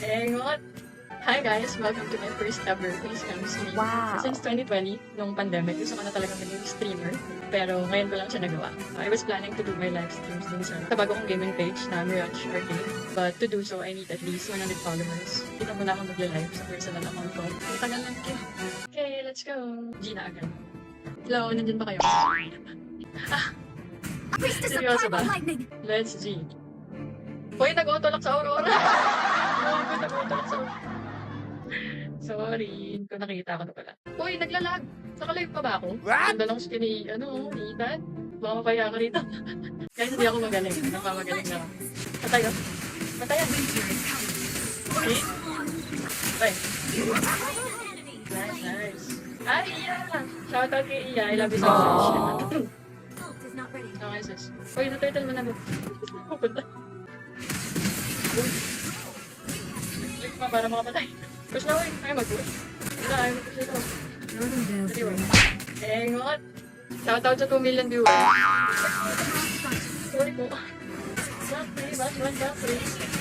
Engot! Hi guys! Welcome to my first ever Facecam stream. Wow. Since 2020, nung pandemic, gusto ko na talaga maging streamer. Pero ngayon ko lang siya nagawa. I was planning to do my live streams din sa bago kong gaming page na Mirage Arcade. But to do so, I need at least 100 followers. Dito muna ako magla-live sa personal account ko. Tagal lang ko. Okay, let's go! G na agad. Hello, nandyan ba kayo? Priestess of Seryoso ba? Primal Lightning! Let's G. Hoy, nag-autolock sa Aurora! Hoy, nag-autolock sa Aurora. Sorry, kung nakita ko na pala. Uy, naglalag! Naka-live pa ba ako? What? Ganda lang skin ni, ni Ethan. Baka mapaya ka rito. Guys, hindi ako magaling. Napamagaling na ako. Patay ka. Patay ka. Okay? Patay. Nice, nice. Ay, Iya! Shoutout kay Iya. I love you so much. Okay, sis. Uy, na-turtle mo na mo. Pupunta. Click mo para makapatay. Push na, uy. Ayaw mag-push. Wala, ayaw mag-push ito. Anyway. Engot! Shoutout sa 2 million viewers. Sorry po. Back 3, back 1, back 3.